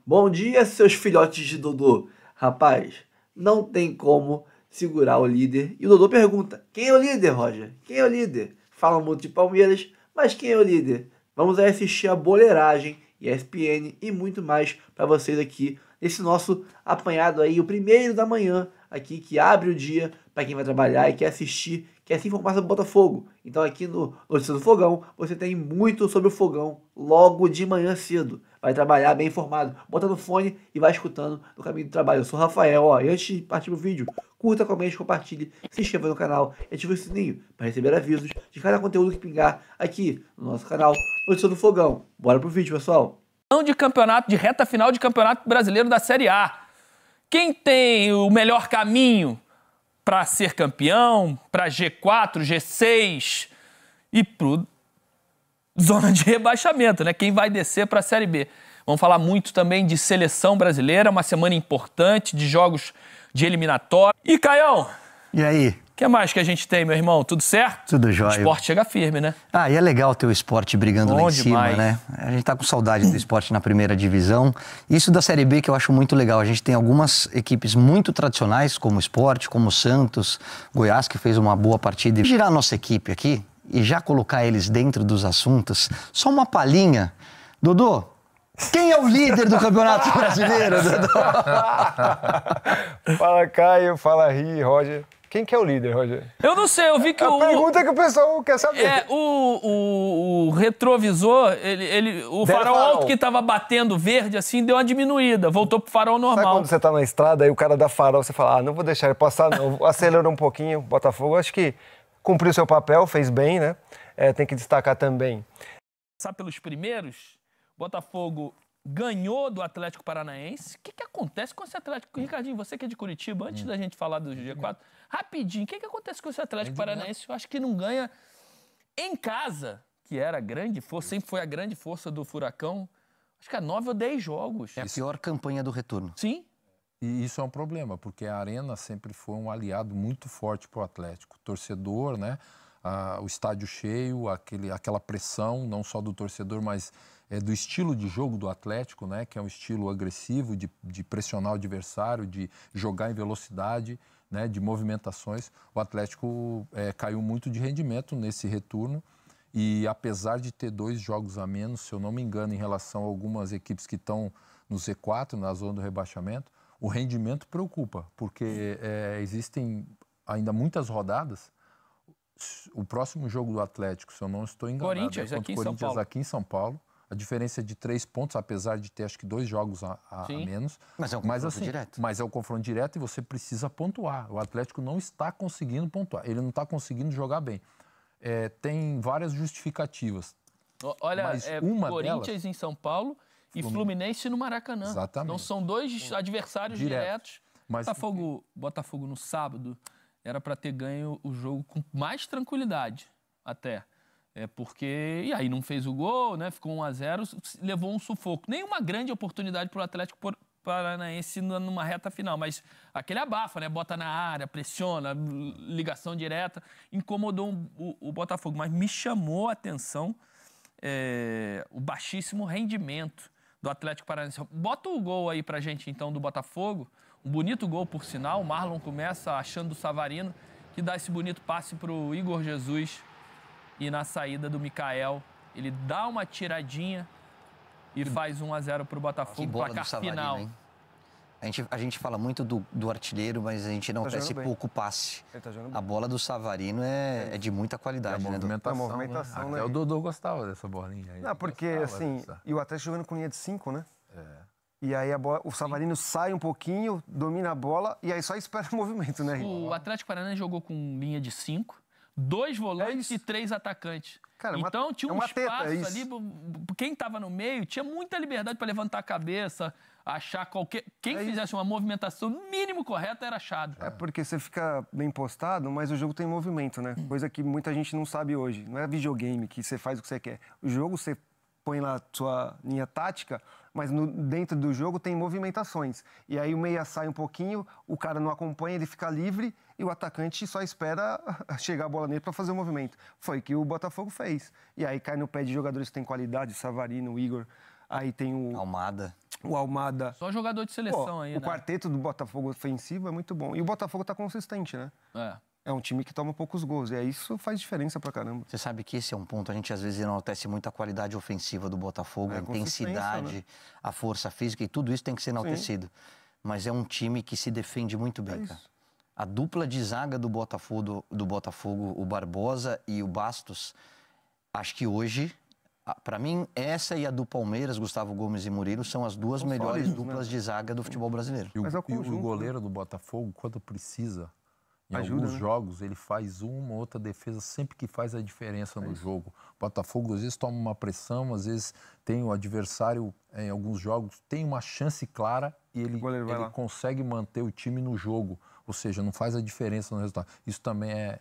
Bom dia, seus filhotes de Dodô. Rapaz, não tem como segurar o líder. E o Dodô pergunta: quem é o líder, Roger? Quem é o líder? Fala muito de Palmeiras, mas quem é o líder? Vamos aí assistir a boleiragem, ESPN e muito mais para vocês aqui nesse nosso apanhado aí, o primeiro da manhã aqui que abre o dia para quem vai trabalhar e quer assistir, quer se informar sobre o Botafogo. Então aqui no Notícias do Fogão você tem muito sobre o Fogão logo de manhã cedo. Vai trabalhar bem informado, bota no fone e vai escutando no caminho do trabalho. Eu sou o Rafael, ó, e antes de partir pro vídeo, curta, comente, compartilhe, se inscreva no canal e ative o sininho para receber avisos de cada conteúdo que pingar aqui no nosso canal Notícias do Fogão. Bora pro vídeo, pessoal. De campeonato, de reta final de campeonato brasileiro da Série A. Quem tem o melhor caminho para ser campeão, para G4, G6 e pro zona de rebaixamento, né? Quem vai descer para a Série B. Vamos falar muito também de seleção brasileira, uma semana importante de jogos de eliminatória. E, Caião? E aí? O que mais que a gente tem, meu irmão? Tudo certo? Tudo jóia. O esporte chega firme, né? Ah, e é legal ter o esporte brigando Bom lá em cima, demais. né? A gente tá com saudade do esporte na primeira divisão. Isso da Série B que eu acho muito legal. A gente tem algumas equipes muito tradicionais, como o Sport, como o Santos, Goiás, que fez uma boa partida. E girar a nossa equipe aqui e já colocar eles dentro dos assuntos, só uma palhinha. Dodô, quem é o líder do Campeonato Brasileiro, Dodô? Fala, Caio. Fala, Ri, Roger. Quem que é o líder, Roger? Eu não sei, eu vi que a pergunta que o pessoal quer saber. O retrovisor, o farol alto que estava batendo verde, assim, deu uma diminuída. Voltou pro farol normal. Sabe quando você tá na estrada, aí o cara dá farol, você fala, não vou deixar ele passar, não. Acelerou um pouquinho, Botafogo. Acho que cumpriu seu papel, fez bem, né? Tem que destacar também. Sabe, pelos primeiros, Botafogo ganhou do Atlético Paranaense. O que acontece com esse Atlético? Ricardinho, você que é de Curitiba, antes da gente falar do G4, rapidinho, o que acontece com esse Atlético Paranaense? Eu acho que não ganha em casa, que era a grande força, sempre foi a grande força do Furacão. Acho que há 9 ou 10 jogos. É a pior campanha do retorno. Sim. E isso é um problema, porque a Arena sempre foi um aliado muito forte para o Atlético. O torcedor, né? O estádio cheio, aquela pressão, não só do torcedor, mas do estilo de jogo do Atlético, né? Que é um estilo agressivo, de pressionar o adversário, de jogar em velocidade, né? De movimentações. O Atlético caiu muito de rendimento nesse retorno e apesar de ter 2 jogos a menos, se eu não me engano, em relação a algumas equipes que estão no Z4, na zona do rebaixamento, o rendimento preocupa, porque existem ainda muitas rodadas. O próximo jogo do Atlético, se eu não estou enganado, Corinthians, contra o Corinthians aqui em São Paulo. A diferença é de 3 pontos, apesar de ter acho que 2 jogos a menos. Mas é um confronto direto. Mas é um confronto direto e você precisa pontuar. O Atlético não está conseguindo pontuar, ele não está conseguindo jogar bem. Tem várias justificativas. Olha, mas uma Corinthians delas, em São Paulo e Fluminense no Maracanã. Exatamente. Então são 2 adversários diretos. Mas Botafogo no sábado era para ter ganho o jogo com mais tranquilidade, até. Porque... E aí não fez o gol, né? Ficou 1-0, levou um sufoco. Nenhuma grande oportunidade para o Atlético Paranaense numa reta final, mas aquele abafa, né? Bota na área, pressiona, ligação direta, incomodou o Botafogo. Mas me chamou a atenção o baixíssimo rendimento do Atlético Paranaense. Bota o gol aí pra gente, então, do Botafogo. Um bonito gol, por sinal. O Marlon começa achando o Savarino, que dá esse bonito passe pro Igor Jesus. E na saída do Mikael, ele dá uma tiradinha e faz 1-0 pro Botafogo, placar final. Hein? A gente fala muito do artilheiro, mas a gente não oferece pouco passe. A bola do Savarino é de muita qualidade, né? Movimentação, né? Até o Dodô gostava dessa bolinha aí. Não, porque assim, e o Atlético jogando com linha de 5, né? E aí o Savarino sai um pouquinho, domina a bola e aí só espera o movimento, né? O Atlético Paranaense jogou com linha de 5, 2 volantes e 3 atacantes. Cara, então tinha um espaço ali, quem estava no meio tinha muita liberdade para levantar a cabeça, achar qualquer... Quem fizesse uma movimentação no mínimo correta era achado. Porque você fica bem postado, mas o jogo tem movimento, né? Coisa que muita gente não sabe hoje. Não é videogame que você faz o que você quer. O jogo você põe lá a sua linha tática, mas dentro do jogo tem movimentações. E aí o meia sai um pouquinho, o cara não acompanha, ele fica livre e o atacante só espera chegar a bola nele para fazer o movimento. Foi o que o Botafogo fez. E aí cai no pé de jogadores que têm qualidade, Savarino, Igor, aí tem o... Almada. O Almada... Só jogador de seleção aí, O né? quarteto do Botafogo ofensivo é muito bom. E o Botafogo tá consistente, né? É um time que toma poucos gols. E aí isso faz diferença pra caramba. Você sabe que esse é um ponto, a gente às vezes enaltece muito a qualidade ofensiva do Botafogo, a intensidade, né? a força física, e tudo isso tem que ser enaltecido. Mas é um time que se defende muito bem, cara. A dupla de zaga do Botafogo, o Barbosa e o Bastos, acho que hoje... Para mim, essa e a do Palmeiras, Gustavo Gomes e Murilo, são as duas melhores duplas de zaga do futebol brasileiro. E o goleiro do Botafogo, quando precisa, em alguns jogos, ele faz uma ou outra defesa, sempre que faz a diferença no jogo. O Botafogo, às vezes, toma uma pressão, às vezes tem o adversário, em alguns jogos, tem uma chance clara e ele consegue manter o time no jogo. Ou seja, não faz a diferença no resultado. Isso também é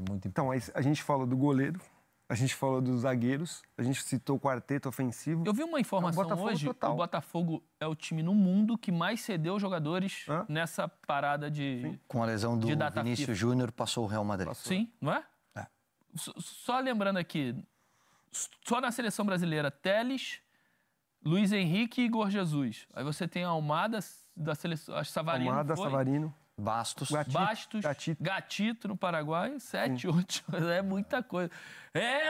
muito importante. Então, a gente falou do goleiro, a gente falou dos zagueiros, a gente citou o quarteto ofensivo. Eu vi uma informação hoje, o Botafogo é o time no mundo que mais cedeu jogadores nessa parada de... Sim. Com a lesão do Vinícius Júnior, passou o Real Madrid. Sim, não é? Só lembrando aqui, só na seleção brasileira, Telles, Luiz Henrique e Igor Jesus. Aí você tem a Almada da seleção, acho Savarino. Almada, Savarino. Bastos, Gatito no Paraguai, 7, 8, é muita coisa.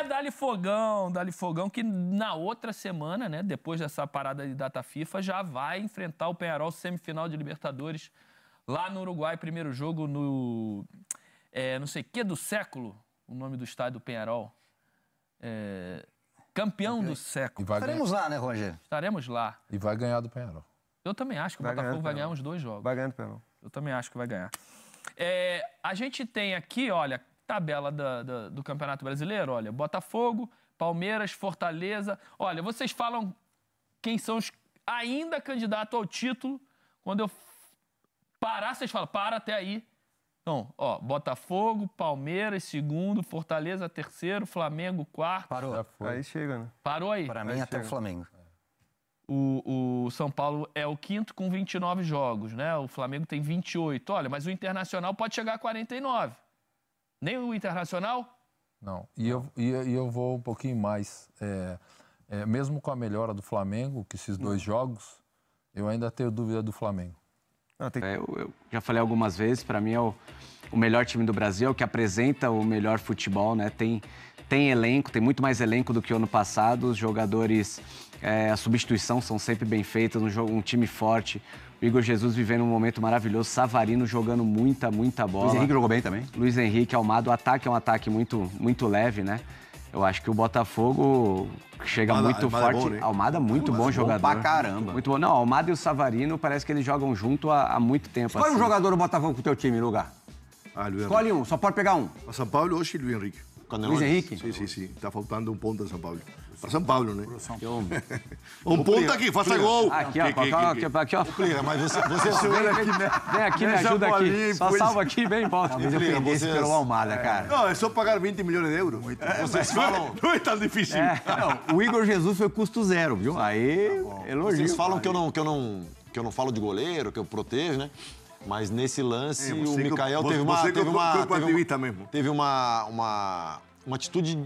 Dá-lhe fogão, que na outra semana, né, depois dessa parada de data FIFA, já vai enfrentar o Peñarol, semifinal de Libertadores, lá no Uruguai, primeiro jogo no, não sei o que do século, o nome do estádio do Peñarol. Campeão do século. Estaremos lá, né, Roger? Estaremos lá. E vai ganhar do Peñarol. Eu também acho que o Botafogo vai ganhar uns 2 jogos. Vai ganhar do Peñarol. Eu também acho que vai ganhar. A gente tem aqui, olha, tabela do Campeonato Brasileiro, olha, Botafogo, Palmeiras, Fortaleza. Olha, vocês falam quem são os ainda candidatos ao título. Quando eu parar, vocês falam, para até aí. Então, ó, Botafogo, Palmeiras, segundo, Fortaleza, terceiro, Flamengo, quarto. Parou. Aí chega, né? Parou aí? Para mim, até o Flamengo. O São Paulo é o quinto com 29 jogos, né? O Flamengo tem 28. Olha, mas o Internacional pode chegar a 49. Nem o Internacional? Não. E eu vou um pouquinho mais. Mesmo com a melhora do Flamengo, que esses 2 jogos, eu ainda tenho dúvida do Flamengo. Eu já falei algumas vezes, para mim é o melhor time do Brasil, é o que apresenta o melhor futebol, né? Tem elenco, tem muito mais elenco do que o ano passado. Os jogadores, a substituição são sempre bem feitas, um time forte. O Igor Jesus vivendo um momento maravilhoso, Savarino jogando muita bola. Luiz Henrique jogou bem também. Luiz Henrique, Almada, o ataque é um ataque muito leve, né? Eu acho que o Botafogo chega muito forte. É bom, né? Almada, muito bom jogador. Bom pra caramba. Muito bom. Não, Almada e o Savarino parece que eles jogam junto há muito tempo. Escolhe um jogador do Botafogo pro teu time em lugar. Escolhe um, só pode pegar um. Para São Paulo, hoje, Luiz Henrique. Luiz Henrique? Sim. Está faltando um ponto em São Paulo. Para São Paulo, né? Um ponto aqui, faça gol. Aqui, ó. Mas você Vem aqui, me ajuda aqui. Só salva aqui, vem e volta. Talvez eu perdesse pelo Almada, cara. Não, é só pagar 20 milhões de euros. Vocês falam... Não é tão difícil. Não, o Igor Jesus foi custo zero, viu? Aí, elogio. Vocês falam que eu não falo de goleiro, que eu protejo, né? Mas nesse lance, o Mikael teve uma atitude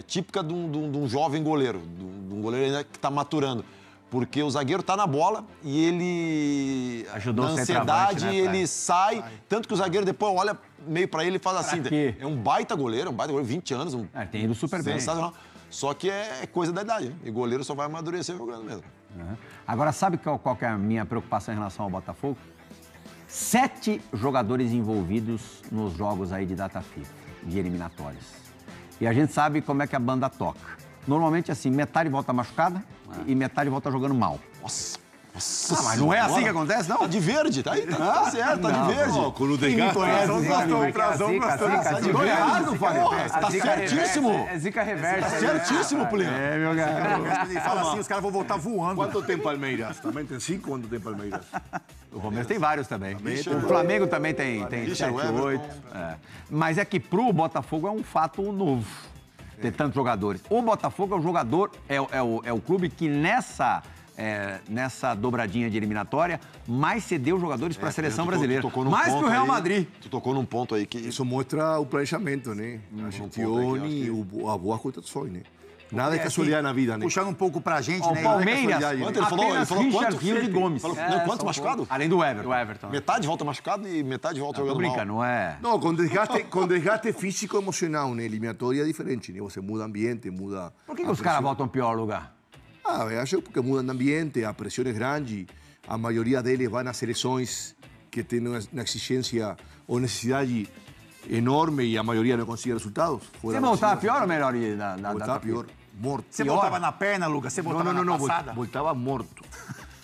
típica de um jovem goleiro, de um goleiro ainda que está maturando. Porque o zagueiro está na bola e ele, ajudou na ansiedade, ele sai. Tanto que o zagueiro depois olha meio para ele e faz assim, é um baita goleiro, 20 anos. Tem ido super bem. Sensacional. Só que é coisa da idade, né? E goleiro só vai amadurecer jogando mesmo. Agora, sabe qual que é a minha preocupação em relação ao Botafogo? 7 jogadores envolvidos nos jogos aí de data FIFA, de eliminatórias. E a gente sabe como é que a banda toca. Normalmente, assim, metade volta machucada e metade volta jogando mal. Nossa, mas não é assim que acontece, não? Tá de verde, tá certo, tá de verde. Quando tem gato, Tá certíssimo. É zica reversa. Tá certíssimo, Plínio. Meu garoto. E fala assim, os caras vão voltar voando. Quanto tem Palmeiras? Também tem 5 quando tem Palmeiras. O Palmeiras tem vários também. O Flamengo também tem 7, 8. Mas é que pro Botafogo é um fato novo ter tantos jogadores. O Botafogo é o jogador, é o clube que nessa dobradinha de eliminatória, mais cedeu jogadores para a seleção brasileira. Mais que o Real Madrid. Tu tocou num ponto aí que... Isso mostra o planejamento, né? A gestione e a boa condução, né? Nada é casualidade na vida, né? Puxando um pouco pra gente, né? Palmeiras, Quanto ele falou? Ele falou Richard quanto? Rio de Gomes. Quanto machucado? Além do Everton. O Everton. Metade volta machucado e metade volta Tô jogando brincando, mal. não é... Não, com desgaste físico e emocional, né? Eliminatória é diferente, né? Você muda ambiente, muda... Por que os caras voltam pior lugar? Eu acho porque mudam de ambiente, a pressão é grande, a maioria deles vai nas seleções que têm uma exigência ou necessidade enorme e a maioria não consegue resultados. Você voltava pior ou melhor? Voltava pior, morto. Você voltava na perna, Lucas? Você voltava na passada? Voltava morto.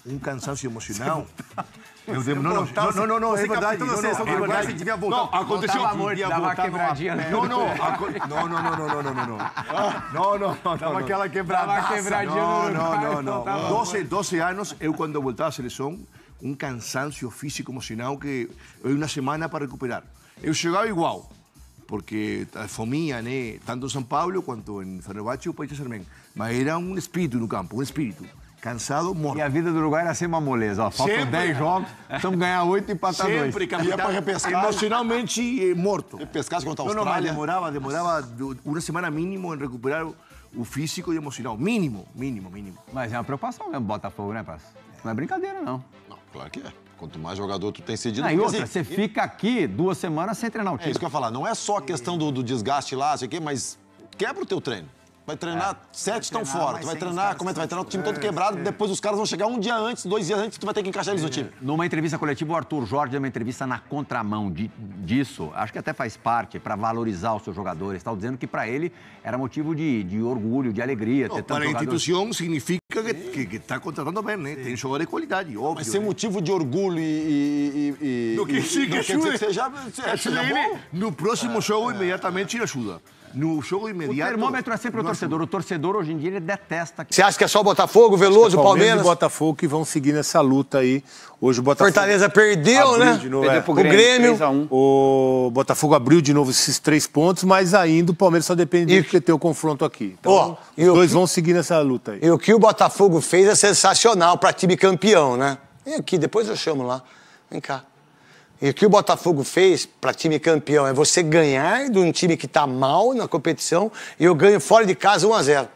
Um cansaço emocional. Não, é verdade. Você devia voltar. Não, aconteceu. Dava uma quebradinha, né? Não. Dava aquela quebradaça. Não. 12 anos, eu quando voltava à seleção, um cansaço físico emocional que é uma semana para recuperar. Eu chegava igual, porque fomia, né? Tanto em São Paulo quanto em Fenerbahçe ou Paris Saint-Germain. Mas era um espírito no campo, um espírito. Cansado, morto. E a vida do Uruguai era sempre uma moleza. Ó, faltam 10 jogos, precisamos ganhar 8 e empatar 2. Sempre, Ia pra repescar. Emocionalmente morto. Repescar contra a Mas Austrália. demorava uma semana mínimo em recuperar o físico e emocional. Mínimo. Mas é uma preocupação mesmo, Botafogo, né, parceiro? Não é brincadeira, não. Não, claro que é. Quanto mais jogador tu tem cedido... E outra, você fica aqui 2 semanas sem treinar o time. É isso que eu ia falar. Não é só a questão do desgaste lá, sei o quê, mas quebra o teu treino. Vai treinar, 7 estão fora. Tu vai treinar, como é que tu vai treinar? O time todo quebrado, depois os caras vão chegar um dia antes, 2 dias antes, tu vai ter que encaixar eles no time. Numa entrevista coletiva, o Arthur Jorge deu uma entrevista na contramão disso. Acho que até faz parte, para valorizar os seus jogadores. Estava dizendo que para ele era motivo de orgulho, de alegria. Ter Para a instituição significa que está contratando bem, né? Tem jogador de qualidade, óbvio. Mas ser motivo de orgulho Do que que seja bom. No próximo jogo, imediatamente, ele ajuda. No jogo imediato... O termômetro é sempre o torcedor. O torcedor, hoje em dia, ele detesta... Você acha que é só o Botafogo, Veloso, Palmeiras? E Botafogo que vão seguir nessa luta aí. Hoje o Botafogo... Fortaleza perdeu, né? Perdeu pro Grêmio. O Botafogo abriu de novo esses 3 pontos, mas ainda o Palmeiras só depende de ter o confronto aqui. Então, os dois vão seguir nessa luta aí. E o que o Botafogo fez é sensacional para time campeão, né? Vem aqui, depois eu chamo lá. Vem cá. E o que o Botafogo fez para time campeão é você ganhar de um time que está mal na competição e eu ganho fora de casa 1-0.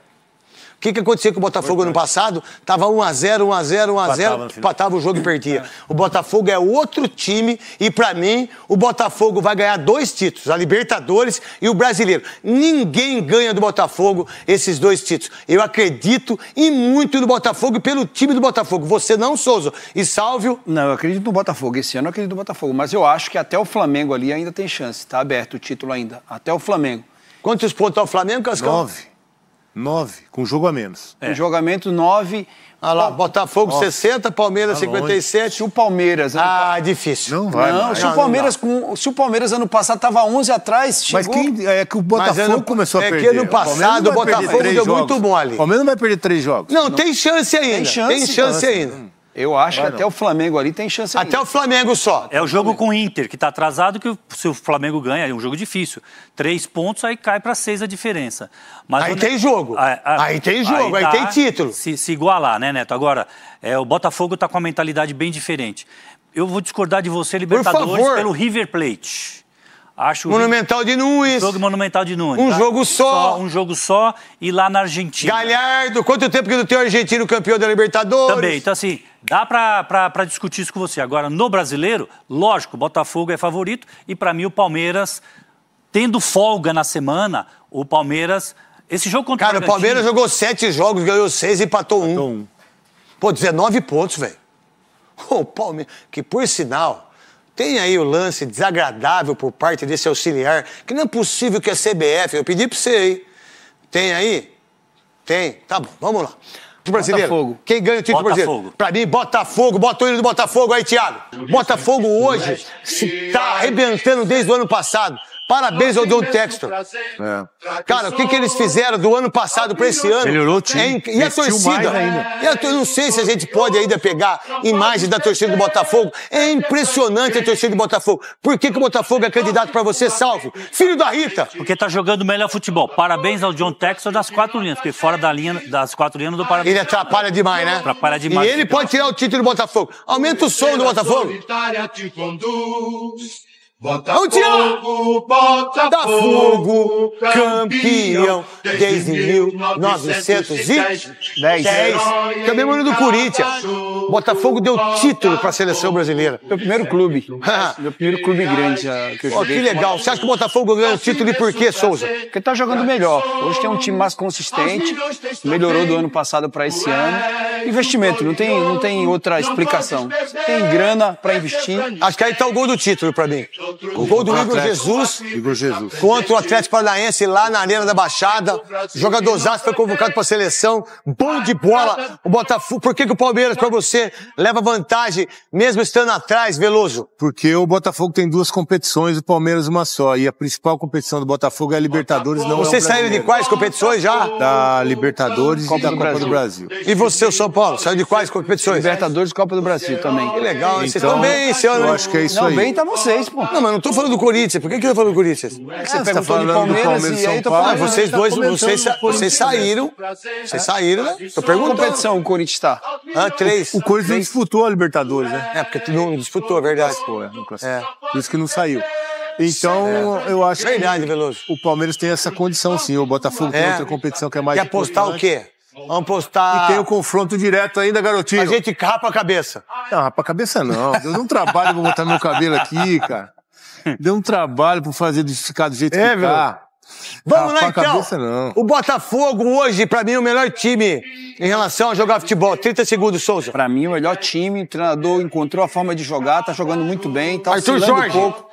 O que aconteceu com o Botafogo ano passado? Tava 1-0, empatava o jogo e perdia. O Botafogo é outro time e, para mim, o Botafogo vai ganhar 2 títulos, a Libertadores e o Brasileiro. Ninguém ganha do Botafogo esses 2 títulos. Eu acredito e muito no Botafogo e pelo time do Botafogo. Você não, Souza. E Sálvio? Não, eu acredito no Botafogo. Esse ano eu acredito no Botafogo. Mas eu acho que até o Flamengo ali ainda tem chance. Está aberto o título ainda. Até o Flamengo. Quantos pontos ao Flamengo, Cascão? 9, com jogo a menos. Com jogamento 9. Olha lá, Botafogo 60, Palmeiras 57. Se o Palmeiras... difícil. Não vai. Não, se o Palmeiras ano passado estava 11 atrás, chegou... Mas é que o Botafogo começou a perder. É que ano passado o Botafogo deu muito mole. O Palmeiras não vai perder 3 jogos. Não, tem chance ainda. Tem chance ainda. Eu acho que até o Flamengo ali tem chance ainda. Até o Flamengo só. É o jogo com o Inter, que está atrasado, que se o Flamengo ganha, é um jogo difícil. 3 pontos, aí cai para 6 a diferença. Mas aí tem jogo. Aí tem jogo, aí tem título. Se igualar, né, Neto? Agora, o Botafogo está com uma mentalidade bem diferente. Eu vou discordar de você, Libertadores, pelo River Plate. Acho Monumental de Nunes. Jogo Monumental de Nunes. Um jogo só. Um jogo só e lá na Argentina. Galhardo, quanto tempo que não tem o argentino campeão da Libertadores? Também, então assim, dá pra discutir isso com você. Agora, no brasileiro, lógico, o Botafogo é favorito e pra mim o Palmeiras, tendo folga na semana, o Palmeiras... Esse jogo contra o Palmeiras jogou 7 jogos, ganhou 6 e empatou 1. Pô, 19 pontos, velho. O Palmeiras, que por sinal... Tem aí o lance desagradável por parte desse auxiliar, que não é possível que a CBF... Eu pedi pra você aí. Tem aí? Tem. Tá bom, vamos lá. O brasileiro. Botafogo. Quem ganha o título brasileiro? Pra mim, Botafogo. Bota o hino do Botafogo aí, Thiago. Botafogo hoje tá arrebentando desde o ano passado. Parabéns ao John Textor. Cara, o que eles fizeram do ano passado para esse ano? Melhorou o time. E a torcida? Eu não sei se a gente pode ainda pegar imagens da torcida do Botafogo. É impressionante a torcida do Botafogo. Por que o Botafogo é candidato para você, Salvo? Filho da Rita. Porque tá jogando melhor futebol. Parabéns ao John Textor das 4 linhas, porque fora das 4 linhas não dou parabéns. Ele atrapalha demais, né? Atrapalha demais. E ele pode tirar o título do Botafogo. Aumenta o som do Botafogo. Vamos tirar! Botafogo, campeão desde 1910. Também morreu do Corinthians. Botafogo deu título para a seleção brasileira. Meu primeiro clube. Meu primeiro clube grande que eu joguei. Que legal. Você acha que o Botafogo ganhou o título e por quê, Souza? Porque tá jogando melhor. Hoje tem um time mais consistente, melhorou do ano passado para esse ano. Investimento, não tem outra explicação. Tem grana para investir. Acho que aí tá o gol do título para mim. O gol do Igor Jesus contra o Atlético Paranaense lá na Arena da Baixada. O jogadorzaço foi convocado para a seleção. Bom de bola. O Botafogo. Por que o Palmeiras, para você, leva vantagem mesmo estando atrás, Veloso? Porque o Botafogo tem 2 competições, o Palmeiras uma só. E a principal competição do Botafogo é a Libertadores, não Vocês saíram de quais competições já? Da Libertadores e da Copa do Brasil. E você, o São Paulo, saiu de quais competições? Libertadores e Copa do Brasil também. Que legal, vocês estão bem esse ano. Eu acho que é isso aí. Não, bem tá vocês, pô. Não, mas não tô falando do Corinthians. Por que eu tô falando do Corinthians? Você perguntou de Palmeiras e aí tô falando. Vocês dois, vocês saíram. Vocês saíram, né? Tô perguntando. Que competição o Corinthians tá? 3. O Corinthians não disputou a Libertadores, né? É, porque não disputou, é verdade. Por isso que não saiu. Então, eu acho verdade, Veloso. O Palmeiras tem essa condição, sim. O Botafogo tem outra competição que é mais importante. Quer apostar o quê? Vamos apostar... E tem o confronto direto ainda, garotinho. A gente rapa a cabeça. Não, rapa a cabeça não. Deu um trabalho pra botar meu cabelo aqui, cara. Deu um trabalho pra fazer ficar do jeito que tá. Vamos lá, então. Cabeça, não. O Botafogo hoje, pra mim, é o melhor time em relação a jogar futebol. 30 segundos, Souza. Pra mim, o melhor time. O treinador encontrou a forma de jogar, tá jogando muito bem, tá Arthur oscilando Jorge. um pouco.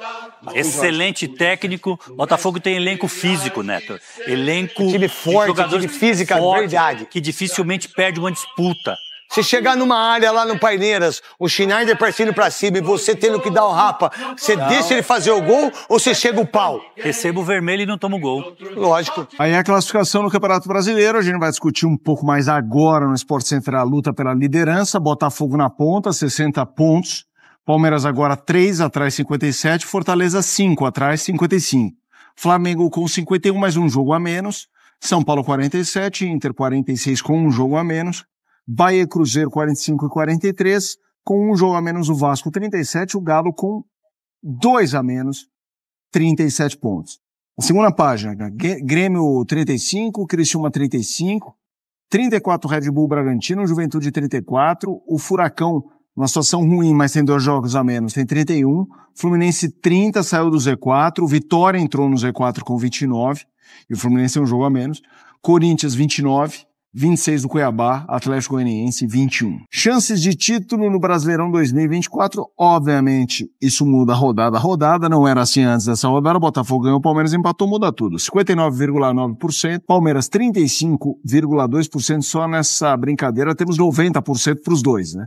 Excelente técnico. Botafogo tem elenco físico, Neto. Elenco time forte, jogadores time física, forte, verdade. Que dificilmente perde uma disputa. Se chegar numa área lá no Paineiras, o Schneider partindo pra cima e você tendo que dar o rapa, você deixa ele fazer o gol ou você chega o pau? Receba o vermelho e não toma o gol. Lógico. Aí a classificação no Campeonato Brasileiro, a gente vai discutir um pouco mais agora no Sport Center a luta pela liderança. Botafogo na ponta, 60 pontos. Palmeiras agora 3, atrás 57. Fortaleza 5, atrás 55. Flamengo com 51, mais um jogo a menos. São Paulo 47, Inter 46 com um jogo a menos. Bahia e Cruzeiro 45 e 43, com um jogo a menos o Vasco 37, o Galo com 2 a menos, 37 pontos. A segunda página, Grêmio 35, Criciúma 35, 34 Red Bull Bragantino, Juventude 34, o Furacão, uma situação ruim, mas tem 2 jogos a menos, tem 31, Fluminense 30, saiu do Z4, Vitória entrou no Z4 com 29, e o Fluminense tem um jogo a menos, Corinthians 29, 26 do Cuiabá, Atlético Goianiense 21. Chances de título no Brasileirão 2024, obviamente, isso muda rodada a rodada, não era assim antes dessa rodada, o Botafogo ganhou, o Palmeiras empatou, muda tudo. 59,9%, Palmeiras 35,2%, só nessa brincadeira temos 90% para os dois, né?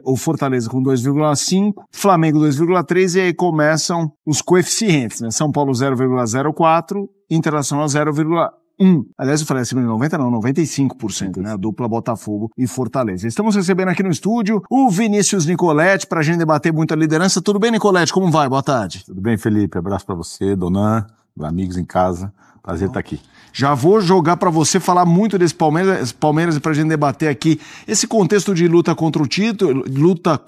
O Fortaleza com 2,5%, Flamengo 2,3%, e aí começam os coeficientes, né? São Paulo 0,04%, Internacional 0,1%. Aliás, eu falei assim, 90 não, 95%, né? A dupla Botafogo e Fortaleza. Estamos recebendo aqui no estúdio o Vinícius Nicoletti pra gente debater muito a liderança. Tudo bem, Nicoletti? Como vai? Boa tarde. Tudo bem, Felipe? Abraço pra você, Donan, amigos em casa. Prazer estar aqui. Já vou jogar pra você falar muito desse Palmeiras e pra gente debater aqui esse contexto de luta contra o título, luta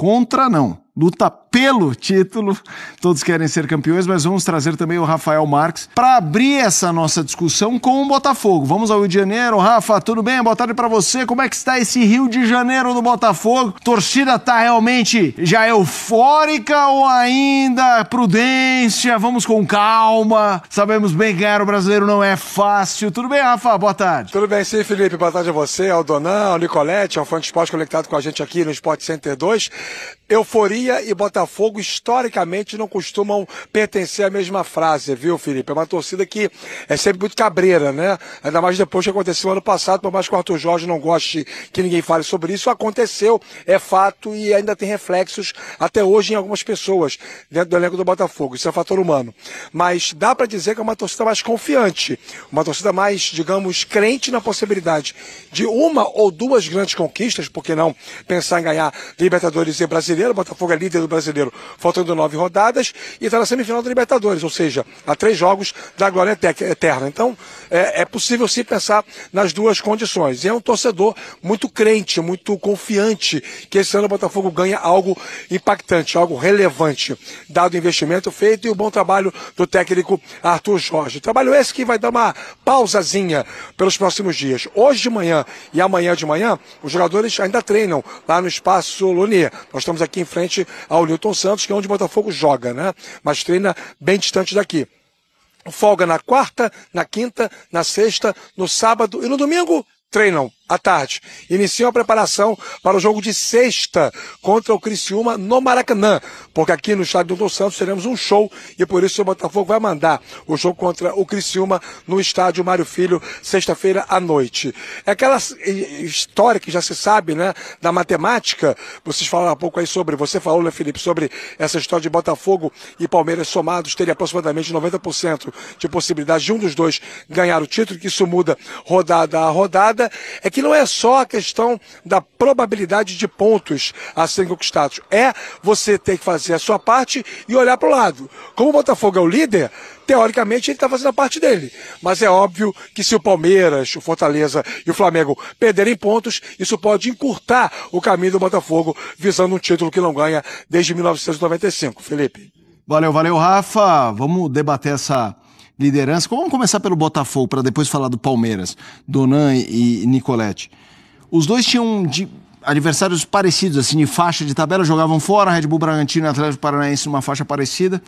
pelo título, todos querem ser campeões, mas vamos trazer também o Rafael Marques para abrir essa nossa discussão com o Botafogo. Vamos ao Rio de Janeiro. Rafa, tudo bem? Boa tarde para você. Como é que está esse Rio de Janeiro do Botafogo? Torcida tá realmente já eufórica ou ainda prudência? Vamos com calma. Sabemos bem que ganhar o Brasileiro não é fácil. Tudo bem, Rafa? Boa tarde. Tudo bem, sim, Felipe. Boa tarde a você, ao Donan, ao Nicoletti, ao fã de esporte conectado com a gente aqui no Sport Center 2. Euforia e Botafogo, historicamente, não costumam pertencer à mesma frase, viu, Felipe? É uma torcida que é sempre muito cabreira, né? Ainda mais depois que aconteceu ano passado, por mais que o Arthur Jorge não goste que ninguém fale sobre isso, aconteceu, é fato e ainda tem reflexos até hoje em algumas pessoas dentro do elenco do Botafogo. Isso é fator humano. Mas dá para dizer que é uma torcida mais confiante, uma torcida mais, digamos, crente na possibilidade de uma ou duas grandes conquistas, por que não pensar em ganhar Libertadores e Brasileiro, Brasileiro. O Botafogo é líder do Brasileiro, faltando 9 rodadas, e está na semifinal da Libertadores, ou seja, a 3 jogos da glória eterna. Então, é possível sim pensar nas duas condições. E é um torcedor muito crente, muito confiante que esse ano o Botafogo ganha algo impactante, algo relevante, dado o investimento feito e o bom trabalho do técnico Arthur Jorge. Trabalho esse que vai dar uma pausazinha pelos próximos dias. Hoje de manhã e amanhã de manhã, os jogadores ainda treinam lá no Espaço Lonier. Nós estamos aqui em frente ao Newton Santos, que é onde o Botafogo joga, né? Mas treina bem distante daqui. Folga na quarta, na quinta, na sexta, no sábado e no domingo treinam à tarde. Iniciam a preparação para o jogo de sexta contra o Criciúma no Maracanã, porque aqui no estádio do Santos teremos um show e por isso o Botafogo vai mandar o jogo contra o Criciúma no estádio Mário Filho, sexta-feira à noite. É aquela história que já se sabe, né, da matemática. Vocês falaram há pouco aí sobre, você falou, né, Felipe, sobre essa história de Botafogo e Palmeiras somados terem aproximadamente 90% de possibilidade de um dos dois ganhar o título, que isso muda rodada a rodada. É que não é só a questão da probabilidade de pontos a serem conquistados. É você ter que fazer a sua parte e olhar para o lado. Como o Botafogo é o líder, teoricamente ele está fazendo a parte dele. Mas é óbvio que se o Palmeiras, o Fortaleza e o Flamengo perderem pontos, isso pode encurtar o caminho do Botafogo visando um título que não ganha desde 1995. Felipe. Valeu, Rafa. Vamos debater essa liderança. Vamos começar pelo Botafogo, para depois falar do Palmeiras, Donan e Nicolete. Os dois tinham adversários parecidos, assim, de faixa de tabela, jogavam fora, Red Bull Bragantino e Atlético Paranaense numa faixa parecida.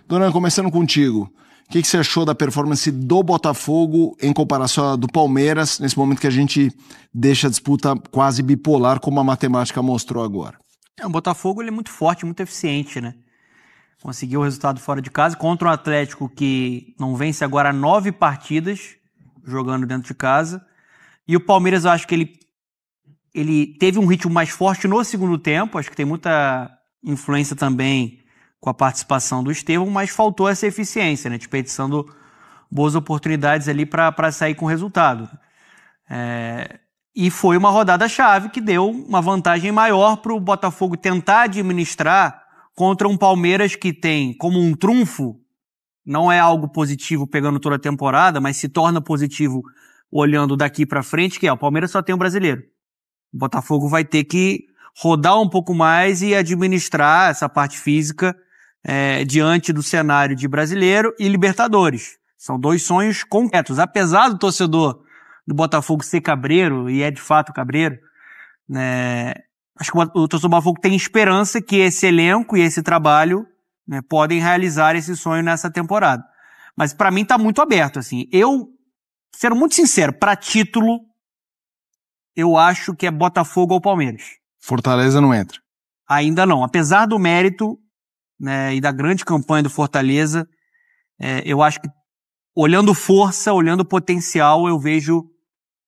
Donan, começando contigo, o que você achou da performance do Botafogo em comparação à do Palmeiras, nesse momento que a gente deixa a disputa quase bipolar, como a matemática mostrou agora? O Botafogo ele é muito forte, muito eficiente, né? Conseguiu o resultado fora de casa contra um Atlético que não vence agora 9 partidas jogando dentro de casa. E o Palmeiras, eu acho que ele teve um ritmo mais forte no segundo tempo. Acho que tem muita influência também com a participação do Estevão, mas faltou essa eficiência, né? Desperdiçando boas oportunidades ali para sair com resultado. E foi uma rodada-chave que deu uma vantagem maior para o Botafogo tentar administrar contra um Palmeiras que tem como um trunfo, não é algo positivo pegando toda a temporada, mas se torna positivo olhando daqui para frente, que o Palmeiras só tem um brasileiro. O Botafogo vai ter que rodar um pouco mais e administrar essa parte física diante do cenário de brasileiro e Libertadores. São dois sonhos concretos. Apesar do torcedor do Botafogo ser cabreiro, e é de fato cabreiro, né? Acho que o torcedor do Botafogo tem esperança que esse elenco e esse trabalho, né, podem realizar esse sonho nessa temporada. Mas para mim tá muito aberto, assim. Eu, sendo muito sincero, para título, eu acho que é Botafogo ou Palmeiras. Fortaleza não entra. Ainda não. Apesar do mérito, né, e da grande campanha do Fortaleza, eu acho que, olhando força, olhando potencial, eu vejo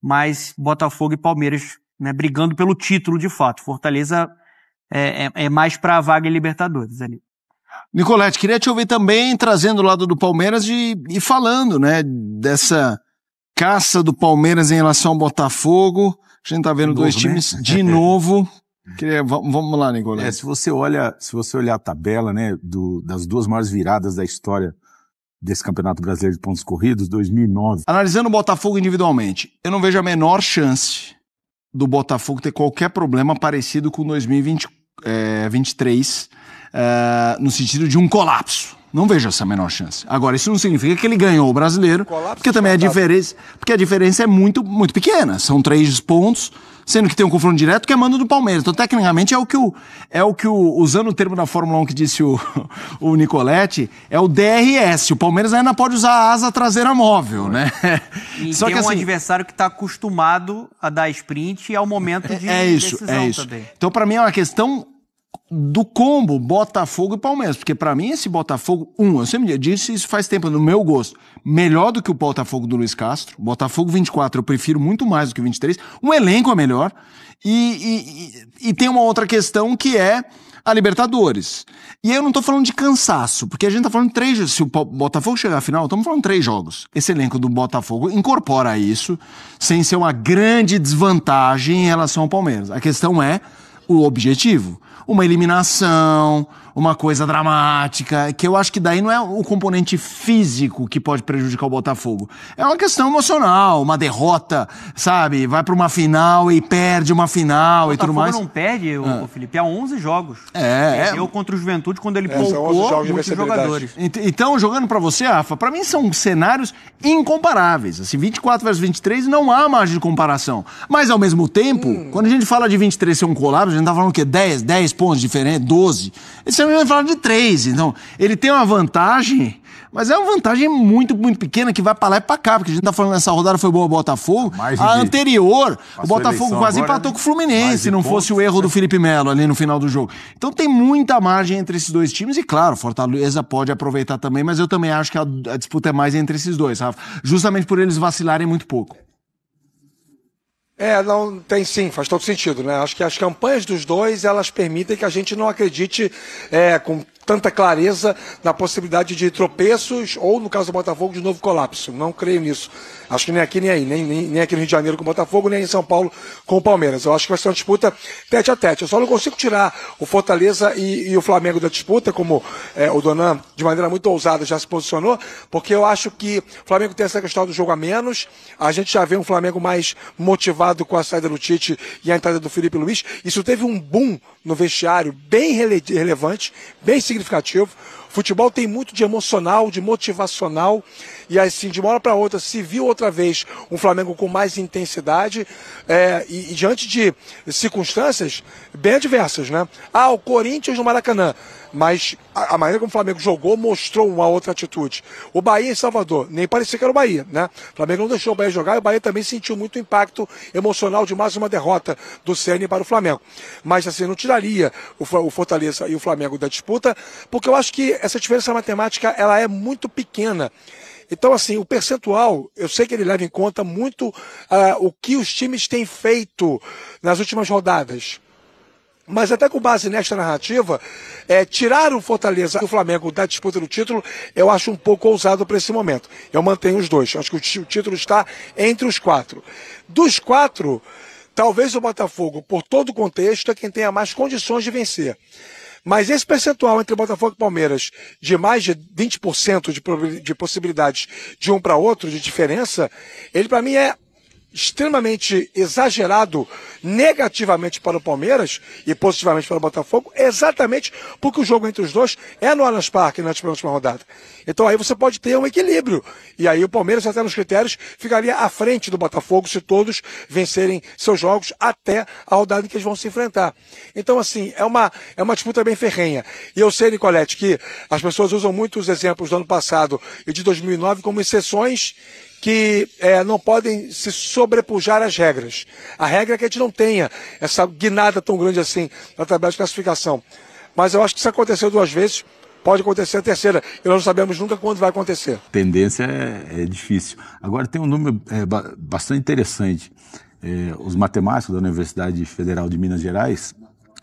mais Botafogo e Palmeiras, né, brigando pelo título de fato. Fortaleza é mais para a vaga em Libertadores ali. Nicolete, queria te ouvir também trazendo o lado do Palmeiras e falando, né, dessa caça do Palmeiras em relação ao Botafogo. A gente tá vendo dois times, né, de novo. Vamos lá, Nicolete. Se você olhar a tabela, né, das duas maiores viradas da história desse Campeonato Brasileiro de Pontos Corridos, 2009. Analisando o Botafogo individualmente, eu não vejo a menor chance do Botafogo ter qualquer problema parecido com 2023, no sentido de um colapso. Não vejo essa menor chance. Agora, isso não significa que ele ganhou o brasileiro, porque também a diferença é muito, muito pequena. São 3 pontos, sendo que tem um confronto direto que é mando do Palmeiras. Então, tecnicamente, usando o termo da Fórmula 1 que disse o Nicolete, é o DRS. O Palmeiras ainda pode usar a asa traseira móvel, né? E só tem um adversário que está acostumado a dar sprint e ao momento de decisão também. Então, para mim, é uma questão do combo Botafogo e Palmeiras, porque pra mim esse Botafogo, eu sempre disse isso faz tempo, no meu gosto, melhor do que o Botafogo do Luiz Castro. Botafogo 24 eu prefiro muito mais do que o 23, o elenco é melhor e tem uma outra questão que é a Libertadores. E aí eu não tô falando de cansaço, porque a gente tá falando de 3, se o Botafogo chegar à final, estamos falando de 3 jogos. Esse elenco do Botafogo incorpora isso sem ser uma grande desvantagem em relação ao Palmeiras. A questão é o objetivo. uma eliminação, uma coisa dramática, que eu acho que daí não é o componente físico que pode prejudicar o Botafogo. É uma questão emocional, uma derrota, sabe? Vai para uma final e perde uma final e tudo mais. O Botafogo não perde, o Felipe, há 11 jogos. Perdeu contra o Juventude quando ele poupou muitos jogadores. Então, jogando para você, Rafa, para mim são cenários incomparáveis. Assim, 24 versus 23 não há margem de comparação. Mas, ao mesmo tempo, quando a gente fala de 23 ser um colapso, a gente tá falando o quê? 10 pontos diferentes, 12. Esse vai falar de 3. Então, ele tem uma vantagem, mas é uma vantagem muito, muito pequena que vai pra lá e pra cá, porque a gente tá falando nessa rodada foi boa o Botafogo. A anterior, o Botafogo quase empatou com o Fluminense, se não fosse o erro do Felipe Melo ali no final do jogo. Então tem muita margem entre esses dois times e, claro, Fortaleza pode aproveitar também, mas eu também acho que a disputa é mais entre esses dois, Rafa, justamente por eles vacilarem muito pouco. Não, tem sim, faz todo sentido, né? Acho que as campanhas dos dois, elas permitem que a gente não acredite com tanta clareza na possibilidade de tropeços ou, no caso do Botafogo, de novo colapso. Não creio nisso. Acho que nem aqui nem aí, nem aqui no Rio de Janeiro com o Botafogo, nem em São Paulo com o Palmeiras. Eu acho que vai ser uma disputa tete a tete. Eu só não consigo tirar o Fortaleza e o Flamengo da disputa, como o Donan, de maneira muito ousada, já se posicionou, porque eu acho que o Flamengo tem essa questão do jogo a menos. A gente já vê um Flamengo mais motivado com a saída do Tite e a entrada do Felipe Luiz. Isso teve um boom no vestiário bem relevante, bem significativo. Futebol tem muito de emocional, de motivacional, e assim, de uma hora para outra, se viu outra vez um Flamengo com mais intensidade e diante de circunstâncias bem adversas, né? O Corinthians no Maracanã, mas a maneira como o Flamengo jogou mostrou uma outra atitude. O Bahia em Salvador, nem parecia que era o Bahia, né? O Flamengo não deixou o Bahia jogar e o Bahia também sentiu muito impacto emocional de mais uma derrota do Ceni para o Flamengo. Mas assim, não tiraria o Fortaleza e o Flamengo da disputa, porque eu acho que essa diferença matemática ela é muito pequena. Então, assim, o percentual, eu sei que ele leva em conta muito o que os times têm feito nas últimas rodadas. Mas até com base nesta narrativa, tirar o Fortaleza e o Flamengo da disputa do título, eu acho um pouco ousado para esse momento. Eu mantenho os dois. Acho que o título está entre os 4. Dos 4, talvez o Botafogo, por todo o contexto, é quem tenha mais condições de vencer. Mas esse percentual entre Botafogo e Palmeiras de mais de 20% de possibilidades de um para outro, de diferença, ele para mim é extremamente exagerado negativamente para o Palmeiras e positivamente para o Botafogo, exatamente porque o jogo entre os dois é no Allianz Parque na última rodada. Então aí você pode ter um equilíbrio. E aí o Palmeiras, até nos critérios, ficaria à frente do Botafogo se todos vencerem seus jogos até a rodada em que eles vão se enfrentar. Então, assim, é uma disputa bem ferrenha. E eu sei, Nicolete, que as pessoas usam muito os exemplos do ano passado e de 2009 como exceções que não podem se sobrepujar às regras. A regra é que a gente não tenha essa guinada tão grande assim na tabela de classificação. Mas eu acho que se aconteceu 2 vezes, pode acontecer a terceira. E nós não sabemos nunca quando vai acontecer. Tendência é difícil. Agora tem um número bastante interessante. Os matemáticos da Universidade Federal de Minas Gerais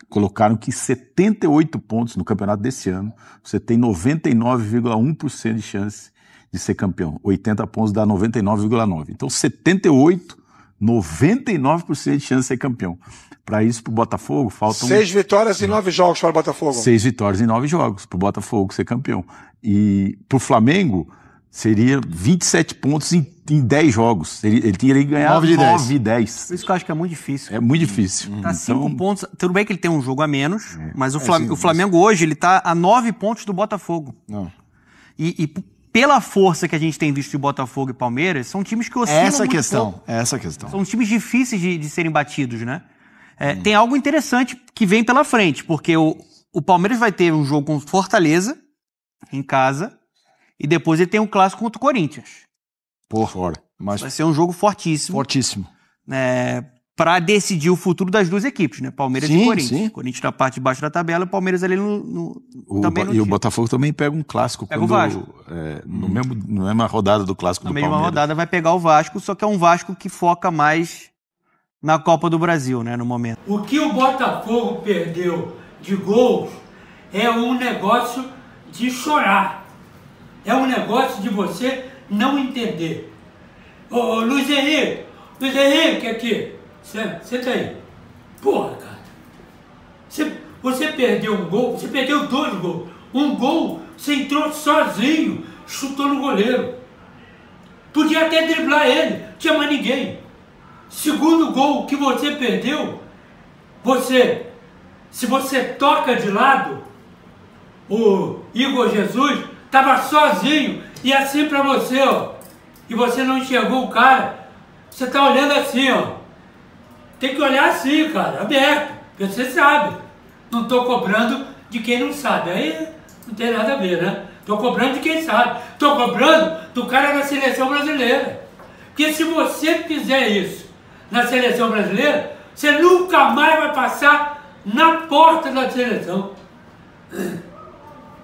colocaram que 78 pontos no campeonato desse ano, você tem 99,1% de chance de ser campeão. 80 pontos dá 99,9%. Então, 78, 99% de chance de ser campeão. Para isso, para o Botafogo, faltam... 6 vitórias em 9 jogos para o Botafogo. 6 vitórias em 9 jogos para o Botafogo ser campeão. E para o Flamengo, seria 27 pontos em 10 jogos. Ele teria que ganhar 9 e 10. Por isso que eu acho que é muito difícil. É muito difícil. Tá 5 pontos. Tudo bem que ele tem um jogo a menos, mas o Flamengo hoje ele tá a 9 pontos do Botafogo. Não. E pela força que a gente tem visto de Botafogo e Palmeiras, são times que oscilam muito pouco. Essa questão. São times difíceis de serem batidos, né? Tem algo interessante que vem pela frente, porque o Palmeiras vai ter um jogo com Fortaleza, em casa, e depois ele tem um clássico contra o Corinthians. Por fora. Mas... Vai ser um jogo fortíssimo. Fortíssimo. Para decidir o futuro das duas equipes, né? Palmeiras e Corinthians. Sim. Corinthians na parte de baixo da tabela, o Palmeiras ali E o Botafogo também pega um clássico. Pega o Vasco. Na mesma rodada do clássico do Palmeiras. Na mesma rodada vai pegar o Vasco, só que é um Vasco que foca mais na Copa do Brasil, né, no momento. O que o Botafogo perdeu de gols é um negócio de chorar. É um negócio de você não entender. Ô Luiz Henrique aqui. Senta aí. Porra, cara. Você perdeu um gol, você perdeu 2 gols. Um gol, você entrou sozinho, chutou no goleiro. Podia até driblar ele, não tinha mais ninguém. Segundo gol que você perdeu, se você toca de lado, o Igor Jesus estava sozinho e assim para você, ó, e você não enxergou o cara, você tá olhando assim, ó. Tem que olhar assim, cara, aberto, porque você sabe. Não tô cobrando de quem não sabe, aí não tem nada a ver, né? Tô cobrando de quem sabe. Tô cobrando do cara da seleção brasileira. Porque se você fizer isso na seleção brasileira, você nunca mais vai passar na porta da seleção.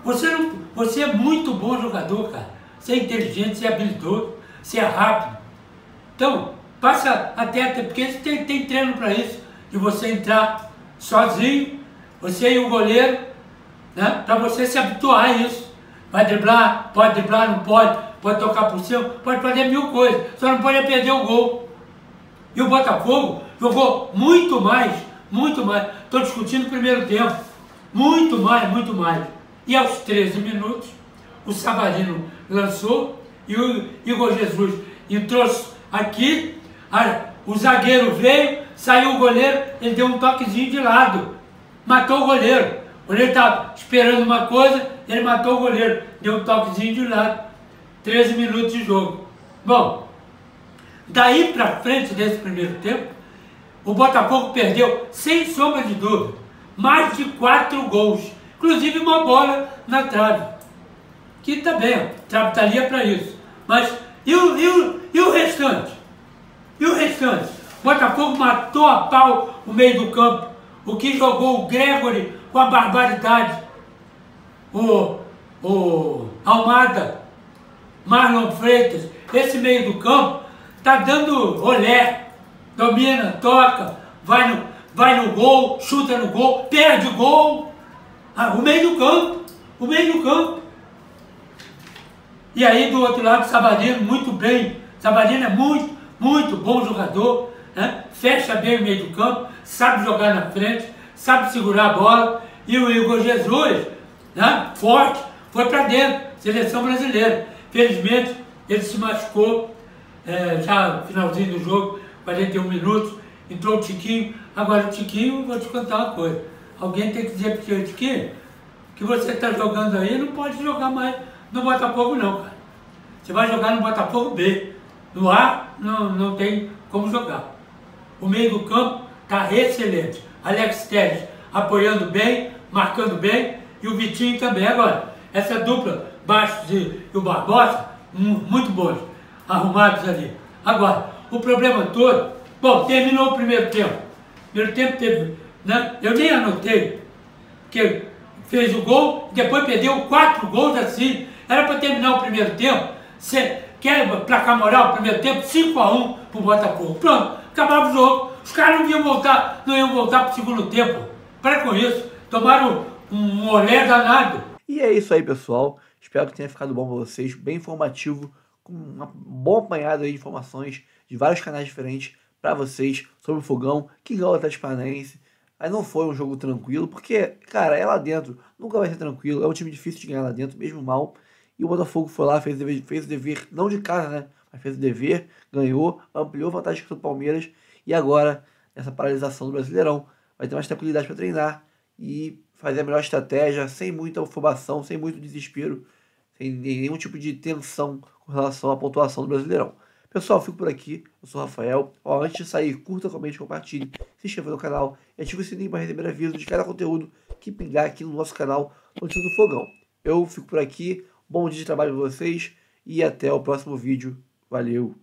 Você é muito bom jogador, cara. Você é inteligente, você é habilidoso, você é rápido. Então, passa até porque você tem treino para isso. De você entrar sozinho, você e o goleiro, né? Para você se habituar a isso. Vai driblar, não pode tocar por cima, pode fazer 1000 coisas. Só não pode perder o gol. E o Botafogo jogou muito mais. Estou discutindo o primeiro tempo. Muito mais. E aos 13 minutos, o Savarino lançou e o Igor Jesus entrou aqui, o zagueiro veio, saiu o goleiro, ele deu um toquezinho de lado, matou o goleiro. O goleiro estava esperando uma coisa, ele matou o goleiro, deu um toquezinho de lado. 13 minutos de jogo. Bom, daí para frente desse primeiro tempo, o Botafogo perdeu, sem sombra de dúvida, mais de 4 gols. Inclusive uma bola na trave. Que tá bem, a trave tá ali para isso. Mas e o restante? E o restante? O Botafogo matou a pau o meio do campo. O que jogou o Gregory com a barbaridade. O Almada, Marlon Freitas, esse meio do campo tá dando olé. Domina, toca, vai no gol, chuta no gol, perde o gol. O meio do campo. E aí do outro lado, Savarino, muito bem. Savarino é muito bom jogador, né? Fecha bem o meio do campo, sabe jogar na frente, sabe segurar a bola. E o Igor Jesus, né? Forte, foi para dentro, seleção brasileira. Felizmente, ele se machucou, já no finalzinho do jogo, 41 minutos, entrou o Tiquinho. Agora o Tiquinho, vou te contar uma coisa. Alguém tem que dizer para o Tiquinho que você está jogando aí, não pode jogar mais no Botafogo não, cara. Você vai jogar no Botafogo B. No A, não tem como jogar. O meio do campo está excelente. Alex Telles apoiando bem, marcando bem, e o Vitinho também. Agora, essa dupla, Bastos e o Barbosa, muito bons, arrumados ali. Agora, o problema todo, bom, terminou o primeiro tempo. O primeiro tempo teve, né? Eu nem anotei, porque fez o gol, depois perdeu 4 gols assim. Era para terminar o primeiro tempo, quer placar moral, o primeiro tempo, 5-1 pro Botafogo. Pronto, acabava o jogo. Os caras não iam voltar pro segundo tempo. Para com isso, tomaram um olé danado. E é isso aí, pessoal. Espero que tenha ficado bom para vocês, bem informativo, com uma boa apanhada aí de informações de vários canais diferentes para vocês sobre o Fogão, que ganhou o Atlético Paranaense. Aí não foi um jogo tranquilo, porque, cara, é lá dentro, nunca vai ser tranquilo, é um time difícil de ganhar lá dentro, mesmo mal. E o Botafogo foi lá, fez o dever, não de casa, né? Mas fez o dever, ganhou, ampliou a vantagem contra o Palmeiras. E agora, nessa paralisação do Brasileirão, vai ter mais tranquilidade para treinar e fazer a melhor estratégia, sem muita afobação, sem muito desespero, sem nenhum tipo de tensão com relação à pontuação do Brasileirão. Pessoal, fico por aqui. Eu sou o Rafael. Antes de sair, curta, comente, compartilhe, se inscreva no canal e ative o sininho para receber aviso de cada conteúdo que pingar aqui no nosso canal Notícias do Fogão. Eu fico por aqui. Bom dia de trabalho para vocês e até o próximo vídeo. Valeu!